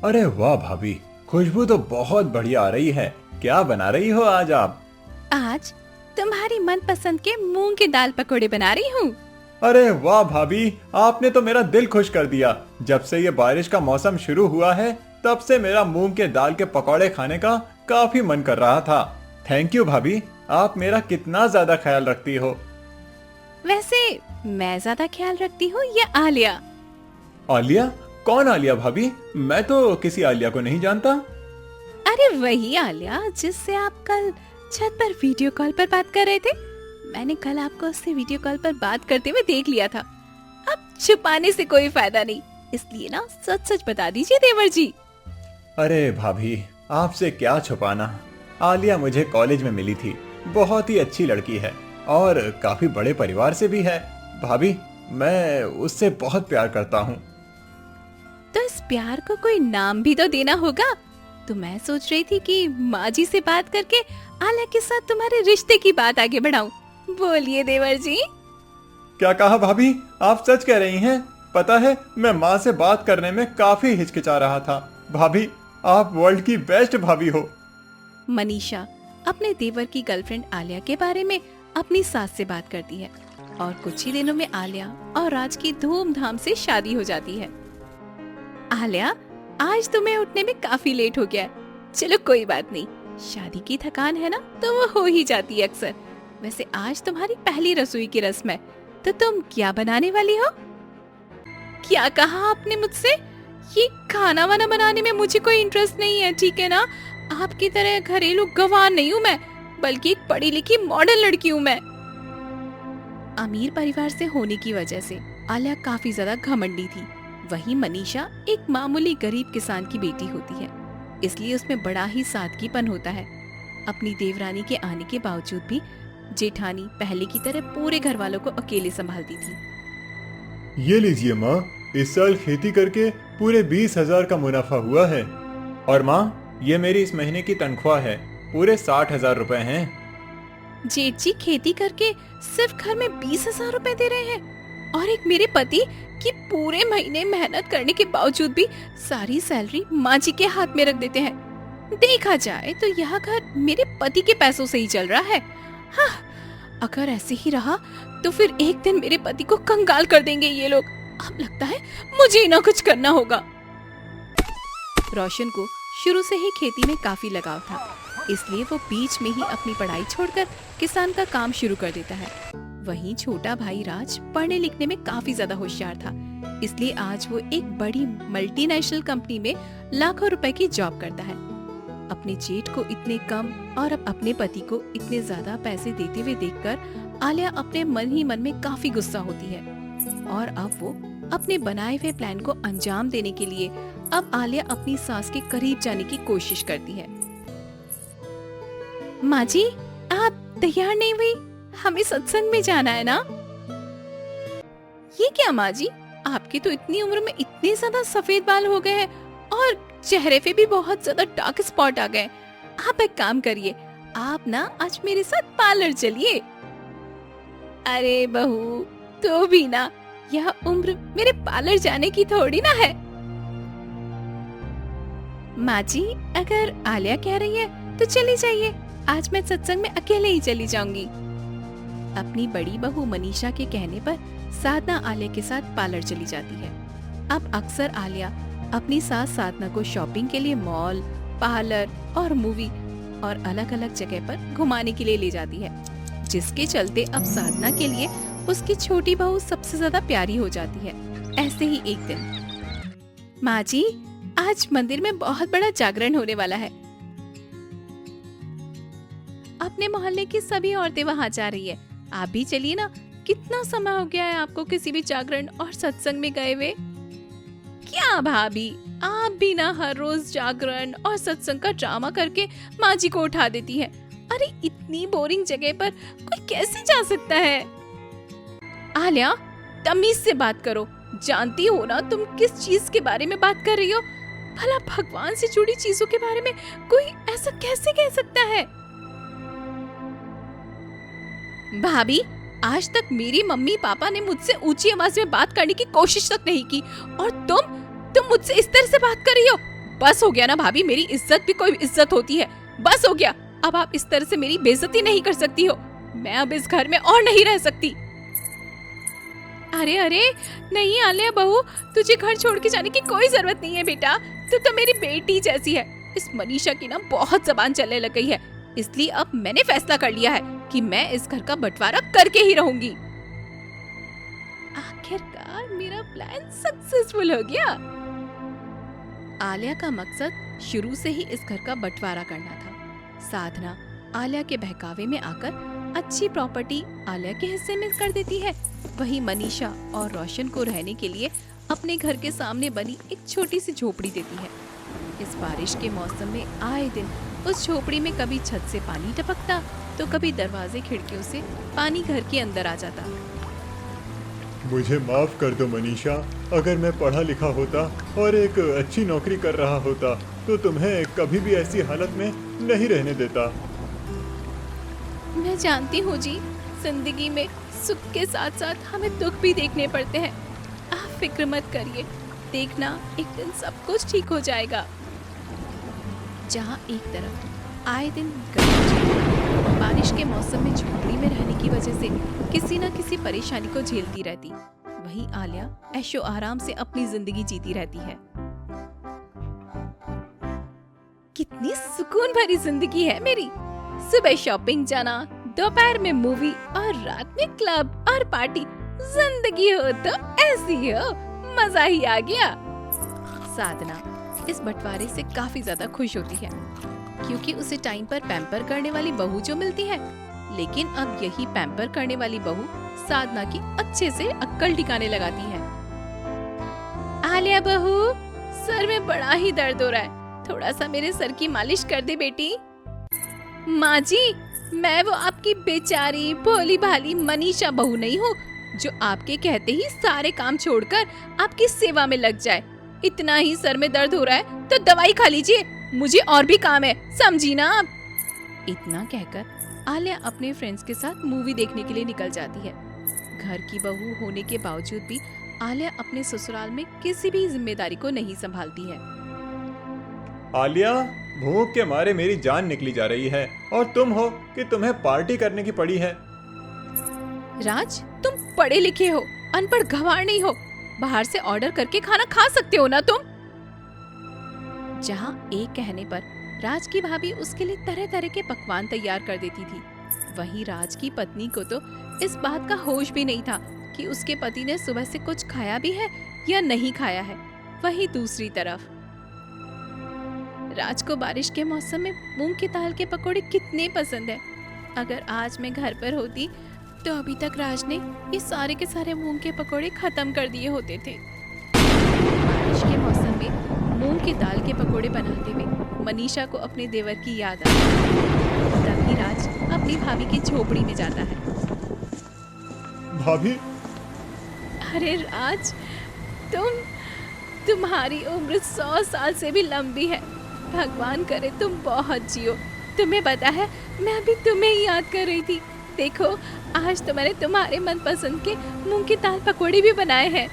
अरे वाह भाभी, खुशबू तो बहुत बढ़िया आ रही है। क्या बना रही हो आज आप? आज तुम्हारी मनपसंद के मूंग की दाल पकोड़े बना रही हूँ। अरे वाह भाभी, आपने तो मेरा दिल खुश कर दिया। जब से ये बारिश का मौसम शुरू हुआ है तब से मेरा मूंग के दाल के पकौड़े खाने का काफी मन कर रहा था। थैंक यू भाभी, आप मेरा कितना ज्यादा ख्याल रखती हो। वैसे मैं ज्यादा ख्याल रखती हूँ या आलिया? आलिया? कौन आलिया भाभी? मैं तो किसी आलिया को नहीं जानता। अरे वही आलिया जिससे आप कल छत पर वीडियो कॉल पर बात कर रहे थे। मैंने कल आपको उससे वीडियो कॉल पर बात करते हुए देख लिया था। अब छुपाने से कोई फायदा नहीं, इसलिए ना सच सच बता दीजिए देवर जी। अरे भाभी, आपसे क्या छुपाना। आलिया मुझे कॉलेज में मिली थी। बहुत ही अच्छी लड़की है और काफी बड़े परिवार से भी है। भाभी, मैं उससे बहुत प्यार करता हूँ। तो इस प्यार को कोई नाम भी तो देना होगा। तो मैं सोच रही थी कि माँ जी से बात करके आलिया के साथ तुम्हारे रिश्ते की बात आगे बढ़ाऊं। बोलिए देवर जी। क्या कहा भाभी? आप सच कह रही हैं? पता है, मैं माँ से बात करने में काफी हिचकिचा रहा था। भाभी, आप वर्ल्ड की बेस्ट भाभी हो। मनीषा अपने देवर की गर्लफ्रेंड आलिया के बारे में अपनी सास से बात करती है और कुछ ही दिनों में आलिया और राज की धूमधाम से शादी हो जाती है। आलिया, आज तुम्हें उठने में काफी लेट हो गया है। चलो कोई बात नहीं, शादी की थकान है ना तो वो हो ही जाती है अक्सर। वैसे आज तुम्हारी पहली रसोई की रस्म है, तो तुम क्या बनाने वाली हो? क्या कहा आपने मुझसे? ये खाना वाना बनाने में मुझे कोई इंटरेस्ट नहीं है, ठीक है ना? आपकी तरह घरेलू गंवार नहीं हूँ मैं, बल्कि एक पढ़ी लिखी मॉडर्न लड़की हूँ मैं। अमीर परिवार से होने की वजह से आलिया काफी ज्यादा घमंडी थी। वहीं मनीषा एक मामूली गरीब किसान की बेटी होती है, इसलिए उसमें बड़ा ही सादगीपन होता है। अपनी देवरानी के आने के बावजूद भी जेठानी पहले की तरह पूरे घर वालों को अकेले संभालती थी। ये लीजिए माँ, इस साल खेती करके पूरे 20,000 का मुनाफा हुआ है। और माँ, ये मेरी इस महीने की तनख्वाह है, पूरे 60,000 रुपए हैं। जेठ जी खेती करके सिर्फ घर में 20,000 रुपए दे रहे हैं और एक मेरे पति कि पूरे महीने मेहनत करने के बावजूद भी सारी सैलरी माँ जी के हाथ में रख देते हैं। देखा जाए तो यह घर मेरे पति के पैसों से ही चल रहा है। हाँ, अगर ऐसे ही रहा तो फिर एक दिन मेरे पति को कंगाल कर देंगे ये लोग। अब लगता है मुझे ही ना कुछ करना होगा। रोशन को शुरू से ही खेती में काफी लगाव था, इसलिए वो बीच में ही अपनी पढ़ाई छोड़कर किसान का काम शुरू कर देता है। वहीं छोटा भाई राज पढ़ने लिखने में काफी ज्यादा होशियार था, इसलिए आज वो एक बड़ी मल्टीनेशनल कंपनी में लाखों रुपए की जॉब करता है। अपने जेठ को इतने कम और अब अपने पति को इतने ज्यादा पैसे देते हुए देखकर आलिया अपने मन ही मन में काफी गुस्सा होती है और अब वो अपने बनाए हुए प्लान को अंजाम देने के लिए अब आलिया अपनी सास के करीब जाने की कोशिश करती है। माँ जी, आप तैयार नहीं हुई? हमें सत्संग में जाना है ना? ये क्या माँ जी, आपकी तो इतनी उम्र में इतने ज्यादा सफेद बाल हो गए हैं और चेहरे पे भी बहुत ज्यादा डार्क स्पॉट आ गए। आप एक काम करिए, आप ना आज मेरे साथ पार्लर चलिए। अरे बहू, तो भी ना, यह उम्र मेरे पार्लर जाने की थोड़ी ना है। माँ जी, अगर आलिया कह रही है तो चली जाइए, आज मैं सत्संग में अकेले ही चली जाऊंगी। अपनी बड़ी बहू मनीषा के कहने पर साधना आलिया के साथ पार्लर चली जाती है। अब अक्सर आलिया अपनी सास साधना को शॉपिंग के लिए मॉल, पार्लर और मूवी और अलग अलग जगह पर घुमाने के लिए ले जाती है, जिसके चलते अब साधना के लिए उसकी छोटी बहू सबसे ज्यादा प्यारी हो जाती है। ऐसे ही एक दिन, माँ जी, आज मंदिर में बहुत बड़ा जागरण होने वाला है। अपने मोहल्ले की सभी औरतें वहाँ जा रही है, आप भी चलिए ना। कितना समय हो गया है आपको किसी भी जागरण और सत्संग में गए हुए। क्या भाभी, आप भी ना हर रोज जागरण और सत्संग का ड्रामा करके माँ जी को उठा देती है। अरे इतनी बोरिंग जगह पर कोई कैसे जा सकता है? आलिया, तमीज से बात करो। जानती हो ना तुम किस चीज के बारे में बात कर रही हो? भला भगवान से जुड़ी चीजों के बारे में कोई ऐसा कैसे कह सकता है? भाभी, आज तक मेरी मम्मी पापा ने मुझसे ऊंची आवाज में बात करने की कोशिश तक नहीं की और तुम मुझसे इस तरह से बात कर रही हो। बस हो गया ना भाभी, मेरी इज्जत भी कोई इज्जत होती है। बस हो गया, अब आप इस तरह से मेरी बेइज्जती नहीं कर सकती हो। मैं अब इस घर में और नहीं रह सकती। अरे अरे नहीं आलिया बहू, तुझे घर छोड़ के जाने की कोई जरूरत नहीं है बेटा, तू तो मेरी बेटी जैसी है। इस मनीषा की ना बहुत जबान चलने लग गई है, इसलिए अब मैंने फैसला कर लिया है कि मैं इस घर का बंटवारा करके ही रहूंगी। आखिरकार मेरा प्लान सक्सेसफुल हो गया। आलिया का मकसद शुरू से ही इस घर का बंटवारा करना था। साधना आलिया के बहकावे में आकर अच्छी प्रॉपर्टी आलिया के हिस्से में कर देती है। वहीं मनीषा और रोशन को रहने के लिए अपने घर के सामने बनी एक छोटी सी झोपड़ी देती है। इस बारिश के मौसम में आए दिन उस झोपड़ी में कभी छत से पानी टपकता तो कभी दरवाजे खिड़कियों से पानी घर के अंदर आ जाता। मुझे माफ कर दो मनीषा, अगर मैं पढ़ा लिखा होता और एक अच्छी नौकरी कर रहा होता तो तुम्हें कभी भी ऐसी हालत में नहीं रहने देता। मैं जानती हूँ जी, जिंदगी में सुख के साथ साथ हमें दुख भी देखने पड़ते हैं। आप फिक्र मत करिए, देखना एक दिन सब कुछ ठीक हो जाएगा। जहाँ एक तरफ आए दिन गर्मी, बारिश के मौसम में झोपड़ी में रहने की वजह से किसी न किसी परेशानी को झेलती रहती, वहीं आलिया ऐशो आराम से अपनी जिंदगी जीती रहती है। कितनी सुकून भरी जिंदगी है मेरी। सुबह शॉपिंग जाना, दोपहर में मूवी और रात में क्लब और पार्टी। जिंदगी हो तो ऐसी हो, मजा ही आ गया। साधना इस बंटवारे से काफी ज्यादा खुश होती है क्योंकि उसे टाइम पर पैम्पर करने वाली बहू जो मिलती है। लेकिन अब यही पैम्पर करने वाली बहू साधना की अच्छे से अक्कल ठिकाने लगाती है। आलिया बहू, सर में बड़ा ही दर्द हो रहा है, थोड़ा सा मेरे सर की मालिश कर दे बेटी। माँ जी, मैं वो आपकी बेचारी भोली भाली मनीषा बहू नहीं हूँ जो आपके कहते ही सारे काम छोड़कर आपकी सेवा में लग जाए। इतना ही सर में दर्द हो रहा है तो दवाई खा लीजिए, मुझे और भी काम है, समझी ना आप। इतना कहकर आलिया अपने फ्रेंड्स के साथ मूवी देखने के लिए निकल जाती है। घर की बहू होने के बावजूद भी आलिया अपने ससुराल में किसी भी जिम्मेदारी को नहीं संभालती है। आलिया, भूख के मारे मेरी जान निकली जा रही है और तुम हो कि तुम्हें पार्टी करने की पड़ी है। राज, तुम पढ़े लिखे हो, अनपढ़ गंवार नहीं हो। बाहर से ऑर्डर करके खाना खा सकते हो ना तुम। जहाँ एक कहने पर राज की भाभी उसके लिए तरह तरह के पकवान तैयार कर देती थी, वहीं राज की पत्नी को तो इस बात का होश भी नहीं था कि उसके पति ने सुबह से कुछ खाया भी है या नहीं खाया है। वहीं दूसरी तरफ राज को बारिश के मौसम में मूंग की दाल के पकोड़े कितने पसंद है। अगर आज मैं घर पर होती तो अभी तक राज ने ये सारे के सारे मूंग के पकोड़े खत्म कर दिए होते थे। बारिश के मौसम में मूंग की दाल के पकोड़े बनाते हुए मनीषा को अपने देवर की याद आई। तभी राज अपनी भाभी की झोपड़ी में जाता है। भाभी? अरे राज, तुम्हारी उम्र 100 साल से भी लंबी है। भगवान करे तुम बहुत जियो। तुम्हें पता है, मैं अभी तुम्हें ही याद कर रही थी। देखो, आज तो मैंने तुम्हारे मनपसंद के मूंग की दाल पकौड़े भी बनाए हैं।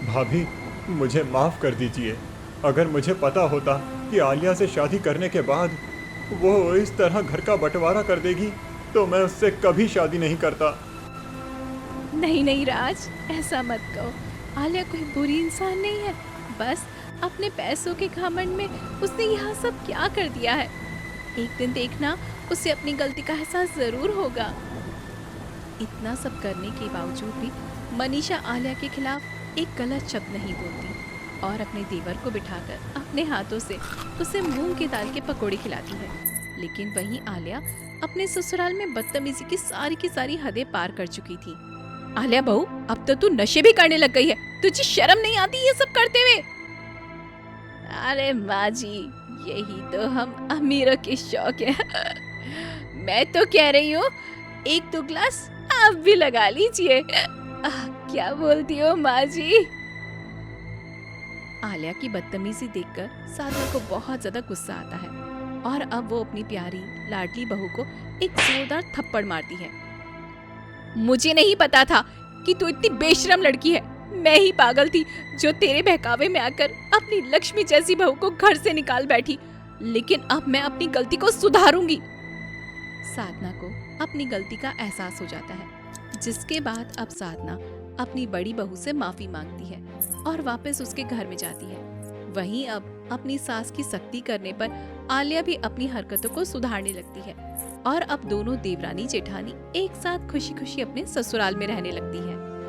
भाभी, मुझे माफ कर दीजिए। अगर मुझे पता होता कि आलिया से शादी करने के बाद वो इस तरह घर का बंटवारा कर देगी तो मैं उससे कभी शादी नहीं करता। नहीं नहीं राज, ऐसा मत कहो। आलिया कोई बुरी इंसान नहीं है, बस अपने पैसों के घमंड में उसने यहाँ सब क्या कर दिया है। एक दिन देखना, उसे अपनी गलती का एहसास जरूर होगा। इतना सब करने के बावजूद भी मनीषा आलिया के खिलाफ एक गलत शब्द नहीं बोलती और अपने देवर को बिठाकर अपने हाथों से उसे मूंग की दाल के पकोड़े खिलाती है। लेकिन वहीं आलिया अपने ससुराल में बदतमीजी की सारी हदें पार कर चुकी थी। आलिया बहू, अब तो तू नशे भी करने लग गई है। तुझे शर्म नहीं आती ये सब करते हुए? अरे माँ जी, यही तो हम अमीरों के शौक है। मैं तो कह रही हूँ, 1-2 ग्लास आप भी लगा लीजिए। क्या बोलती हो माँ जी? आलिया की बदतमीजी देखकर साधना को बहुत ज्यादा गुस्सा आता है और अब वो अपनी प्यारी लाडली बहू को एक जोरदार थप्पड़ मारती है। मुझे नहीं पता था कि तू इतनी बेशरम लड़की है। मैं ही पागल थी जो तेरे बहकावे में आकर अपनी लक्ष्मी जैसी बहू को घर से निकाल बैठी, लेकिन अब मैं अपनी गलती को सुधारूंगी। साधना को अपनी गलती का एहसास हो जाता है, जिसके बाद अब साधना अपनी बड़ी बहू से माफी मांगती है और वापस उसके घर में जाती है। वहीं अब अपनी सास की सख्ती करने पर आलिया भी अपनी हरकतों को सुधारने लगती है और अब दोनों देवरानी जेठानी एक साथ खुशी खुशी अपने ससुराल में रहने लगती है।